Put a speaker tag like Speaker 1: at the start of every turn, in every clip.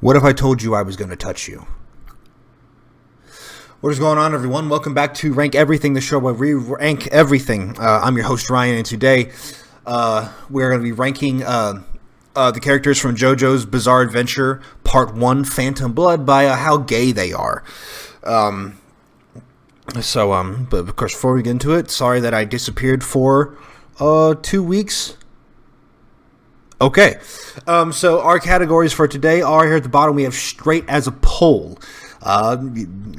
Speaker 1: What if I told you I was going to touch you? What is going on, everyone? Welcome back to Rank Everything, the show where we rank everything. I'm your host, Ryan, and today we're going to be ranking the characters from JoJo's Bizarre Adventure Part 1, Phantom Blood, by how gay they are. But of course, before we get into it, sorry that I disappeared for 2 weeks. Okay, so our categories for today are here at the bottom. We have straight as a pole.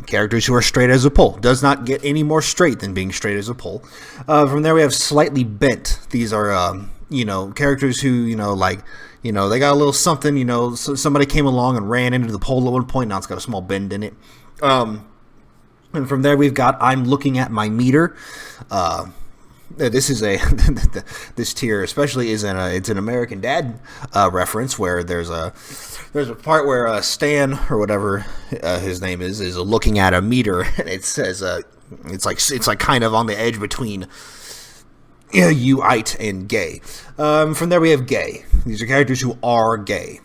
Speaker 1: Characters who are straight as a pole. Does not get any more straight than being straight as a pole. From there we have slightly bent. These are, characters who, they got a little something, so somebody came along and ran into the pole at one point. Now it's got a small bend in it. And from there we've got I'm looking at my meter. This is this tier especially is it's an American Dad reference where there's a part where Stan or whatever his name is looking at a meter, and it says it's like kind of on the edge between you-ite and gay. From there we have gay. These are characters who are gay.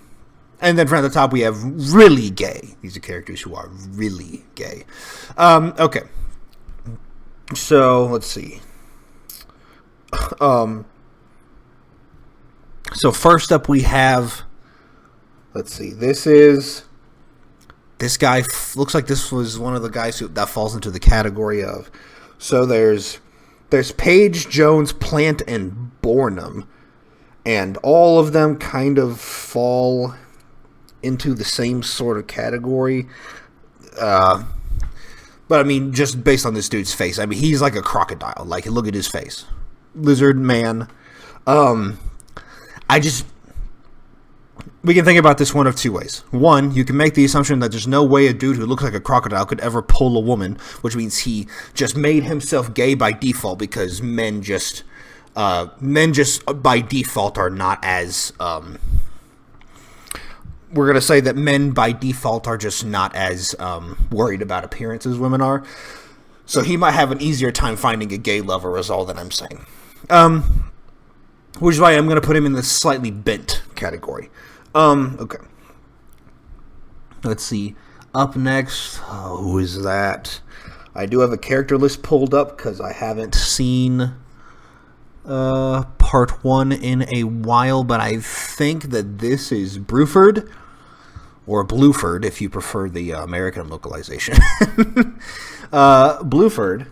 Speaker 1: And then from the top we have really gay. These are characters who are really gay. Okay. So let's see. So first up we have, let's see, this guy looks like this was one of the guys that falls into the category of, so there's Paige, Jones, Plant, and Bornham, and all of them kind of fall into the same sort of category, but I mean, just based on this dude's face, I mean, he's like a crocodile, like, look at his face. Lizard man. We can think about this one of two ways. One, you can make the assumption that there's no way a dude who looks like a crocodile could ever pull a woman, which means he just made himself gay by default because men just by default are not as we're going to say that men by default are just not as worried about appearance as women are. So he might have an easier time finding a gay lover, is all that I'm saying. Which is why I'm going to put him in the slightly bent category. Okay. Let's see. Up next, who is that? I do have a character list pulled up because I haven't seen Part 1 in a while, but I think that this is Bruford, or Bluford if you prefer the American localization. Bluford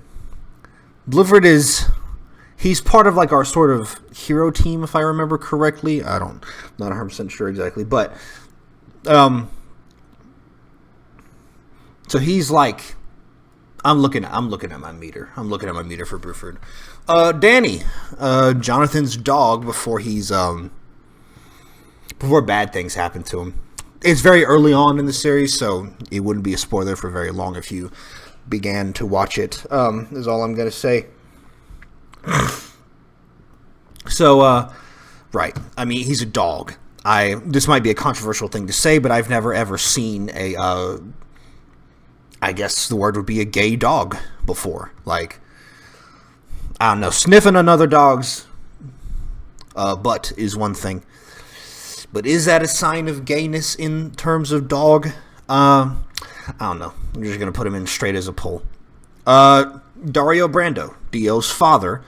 Speaker 1: he's part of like our sort of hero team, if I remember correctly. Not 100% sure exactly, but so he's like, I'm looking at my meter. I'm looking at my meter for Bruford. Danny, Jonathan's dog before bad things happen to him. It's very early on in the series, so it wouldn't be a spoiler for very long if you began to watch it, is all I'm going to say. So, right. I mean, he's a dog. This might be a controversial thing to say, but I've never ever seen I guess the word would be a gay dog before. Like, I don't know, sniffing another dog's butt is one thing. But is that a sign of gayness in terms of dog? I don't know. I'm just going to put him in straight as a pole. Dario Brando, Dio's father.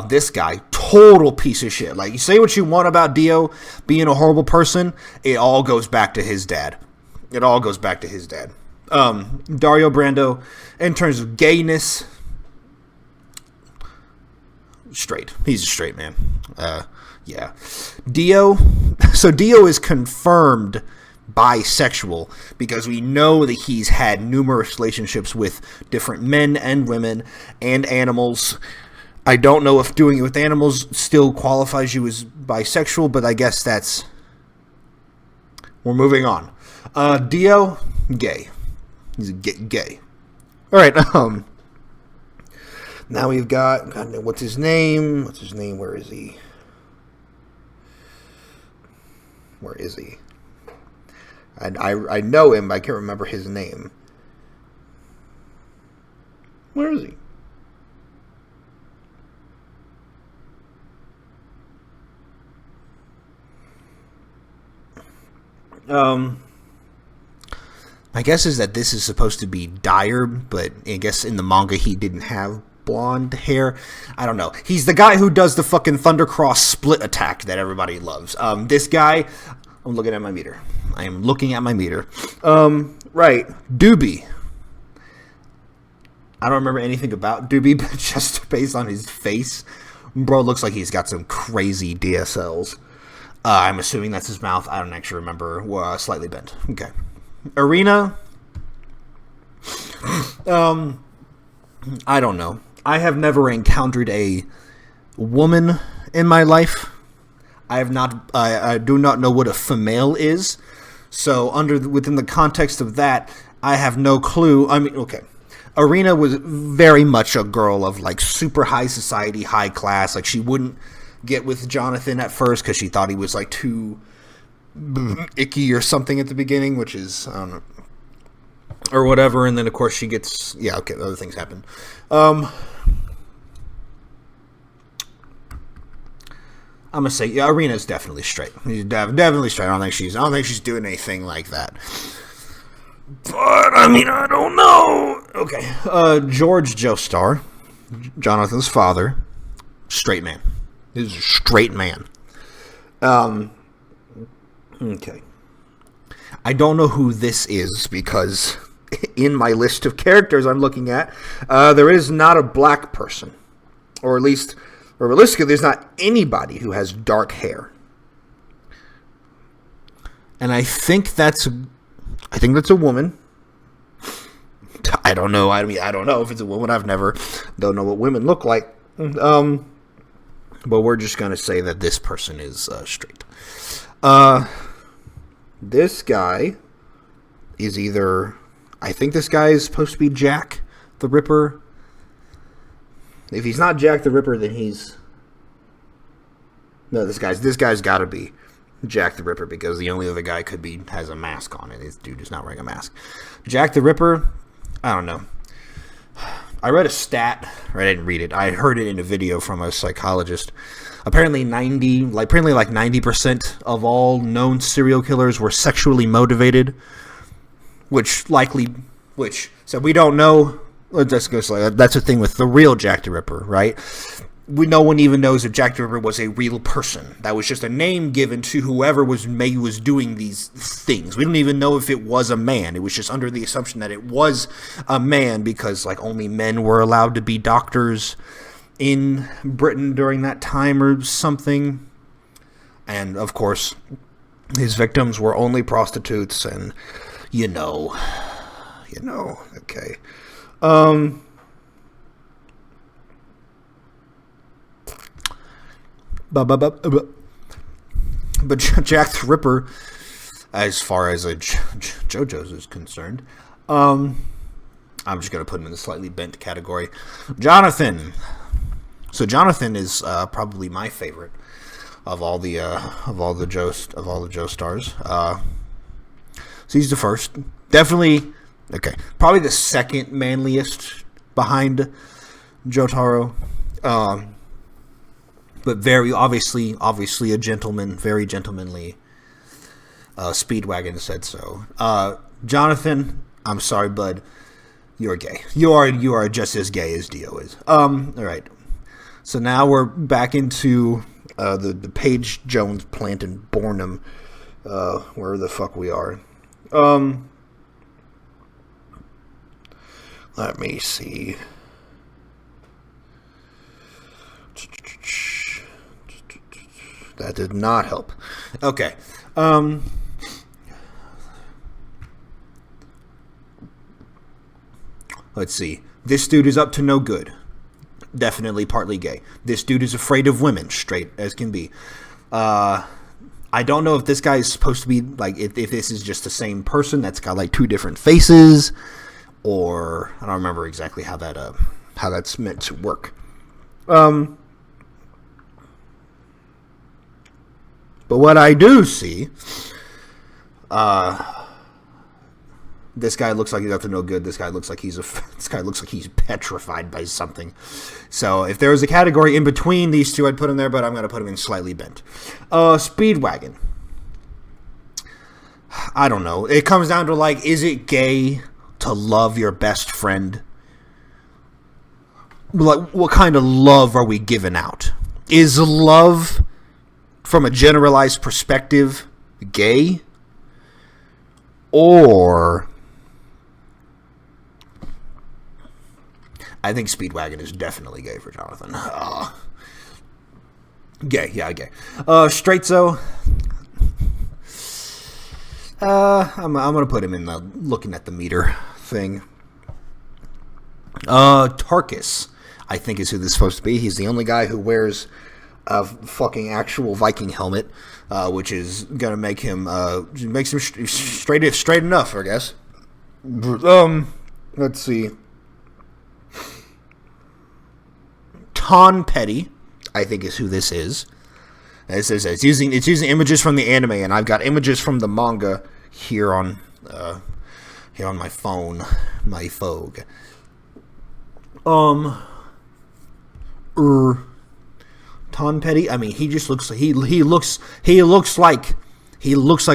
Speaker 1: This guy, total piece of shit. Like, you say what you want about Dio being a horrible person, it all goes back to his dad. Dario Brando, in terms of gayness, straight. He's a straight man. Yeah. Dio. So Dio is confirmed bisexual because we know that he's had numerous relationships with different men and women and animals. I don't know if doing it with animals still qualifies you as bisexual, but I guess we're moving on. Dio, gay. He's a gay. All right. Now we've got, what's his name? Where is he? I know him, but I can't remember his name. Where is he? My guess is that this is supposed to be Dyer, but I guess in the manga he didn't have blonde hair. I don't know. He's the guy who does the fucking Thundercross split attack that everybody loves. This guy, I'm looking at my meter. I am looking at my meter. Right. Doobie. I don't remember anything about Doobie, but just based on his face, bro looks like he's got some crazy DSLs. I'm assuming that's his mouth. I don't actually remember. Slightly bent. Okay. Arena. I don't know. I have never encountered a woman in my life. I do not know what a female is. So within the context of that, I have no clue. I mean, okay. Arena was very much a girl of like super high society, high class. Like she wouldn't get with Jonathan at first because she thought he was like too icky or something at the beginning, which is I don't know, or whatever. And then of course she gets other things happen. I'm gonna say Arena's definitely straight. She's definitely straight. I don't think she's doing anything like that. But I mean, I don't know. Okay, George Joestar, Jonathan's father, straight man. He's a straight man. Okay. I don't know who this is because in my list of characters I'm looking at, there is not a black person, or at least, or realistically, there's not anybody who has dark hair. And I think that's a woman. I don't know. I mean, I don't know if it's a woman. Don't know what women look like. But we're just going to say that this person is straight. This guy is either... I think this guy is supposed to be Jack the Ripper. If he's not Jack the Ripper, then he's... No, this guy's got to be Jack the Ripper, because the only other guy has a mask on it. This dude is not wearing a mask. Jack the Ripper, I don't know. I read a stat, or I didn't read it. I heard it in a video from a psychologist. Apparently 90% of all known serial killers were sexually motivated, so we don't know. That's the thing with the real Jack the Ripper, right? No one even knows if Jack the Ripper was a real person. That was just a name given to whoever was doing these things. We don't even know if it was a man. It was just under the assumption that it was a man because like only men were allowed to be doctors in Britain during that time or something. And of course, his victims were only prostitutes and you know, okay. But Jack the Ripper, as far as JoJo's is concerned, I'm just going to put him in the slightly bent category. Jonathan. So Jonathan is probably my favorite of all the Joestars. So he's the first, definitely. Okay, probably the second manliest behind Jotaro. But very obviously a gentleman, very gentlemanly. Speedwagon said so. Jonathan, I'm sorry, bud. You're gay. You are just as gay as Dio is. All right. So now we're back into the Page Jones plant in Bornham, where the fuck we are. Let me see. That did not help. Okay. Let's see. This dude is up to no good. Definitely partly gay. This dude is afraid of women, straight as can be. I don't know if this guy is supposed to be, like, if this is just the same person that's got, like, two different faces, or I don't remember exactly how that's meant to work. But what I do see, this guy looks like he's up to no good. This guy looks like he's petrified by something. So if there was a category in between these two, I'd put him there, but I'm going to put him in slightly bent. Speedwagon. I don't know. It comes down to, like, is it gay to love your best friend? Like, what kind of love are we giving out? Is love, from a generalized perspective, gay? Or I think Speedwagon is definitely gay for Jonathan. Gay, yeah, gay. Straight so. I'm gonna put him in the looking at the meter thing. Tarkus, I think, is who this is supposed to be. He's the only guy who wears a fucking actual Viking helmet, which is gonna make him makes him straight enough, I guess. Let's see. Ton Petty, I think, is who this is. It's using images from the anime, and I've got images from the manga here on my phone, my Fogue. Ton Petty. I mean, he just looks. He looks like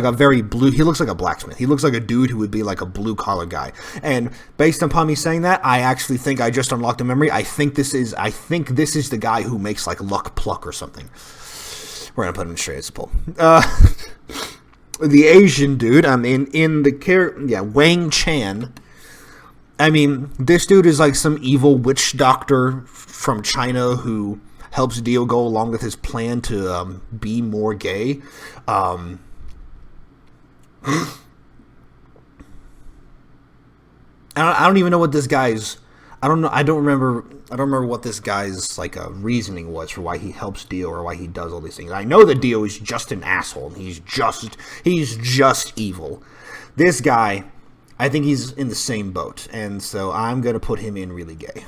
Speaker 1: a very blue. He looks like a blacksmith. He looks like a dude who would be like a blue collar guy. And based upon me saying that, I actually think I just unlocked a memory. I think this is the guy who makes like Luck Pluck or something. We're gonna put him straight as a pull. The Asian dude. I mean, in the character, yeah, Wang Chan. I mean, this dude is like some evil witch doctor from China who helps Dio go along with his plan to be more gay. I don't even know what this guy's. I don't remember what this guy's like reasoning was for why he helps Dio or why he does all these things. I know that Dio is just an asshole. He's just evil. This guy, I think he's in the same boat, and so I'm gonna put him in really gay.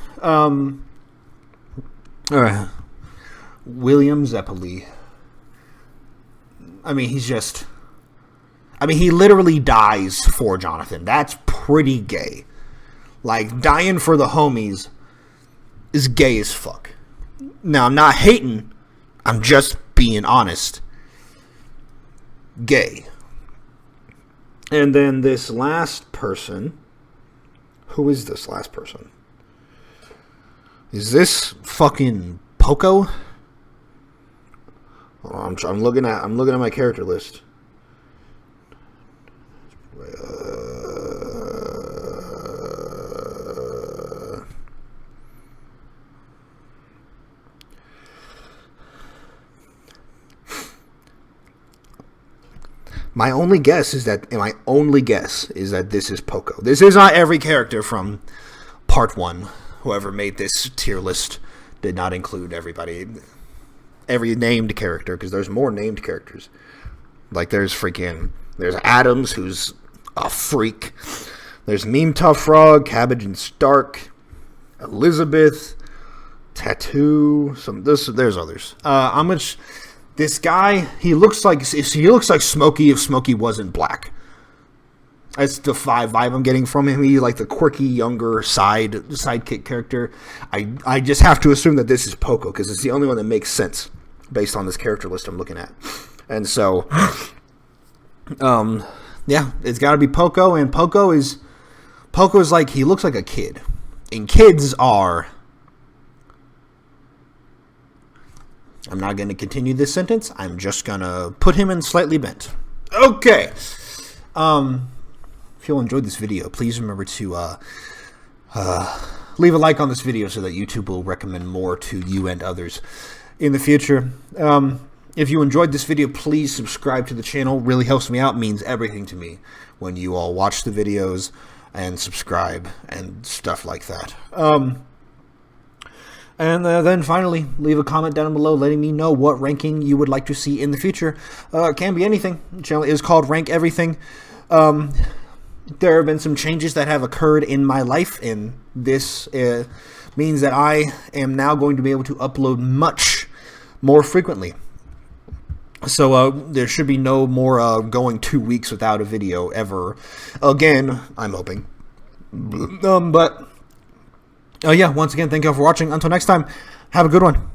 Speaker 1: William Zeppeli. I mean, he literally dies for Jonathan. That's pretty gay. Like, dying for the homies is gay as fuck. Now, I'm not hating. I'm just being honest. Gay. And then this last person. Who is this last person? Is this fucking Poco? Oh, I'm looking at my character list. My only guess is that this is Poco. This is not every character from Part 1. Whoever made this tier list did not include every named character, because there's more named characters. Like, there's Adams, who's a freak. There's Meme Tough Frog, Cabbage and Stark, Elizabeth, Tattoo. There's others. This guy, he looks like Smokey if Smokey wasn't black. That's the vibe I'm getting from him. He's like the quirky, younger sidekick character. I just have to assume that this is Poco, because it's the only one that makes sense based on this character list I'm looking at. And so, yeah, it's got to be Poco. And Poco is like, he looks like a kid. And kids are... I'm not going to continue this sentence. I'm just going to put him in slightly bent. Okay. If you enjoyed this video, please remember to leave a like on this video so that YouTube will recommend more to you and others in the future. If you enjoyed this video, please subscribe to the channel. Really helps me out. Means everything to me when you all watch the videos and subscribe and stuff like that. And then finally, leave a comment down below letting me know what ranking you would like to see in the future. It can be anything. The channel is called Rank Everything. There have been some changes that have occurred in my life, and this means that I am now going to be able to upload much more frequently. So there should be no more going 2 weeks without a video ever again, I'm hoping. Yeah, once again, thank you all for watching. Until next time, have a good one.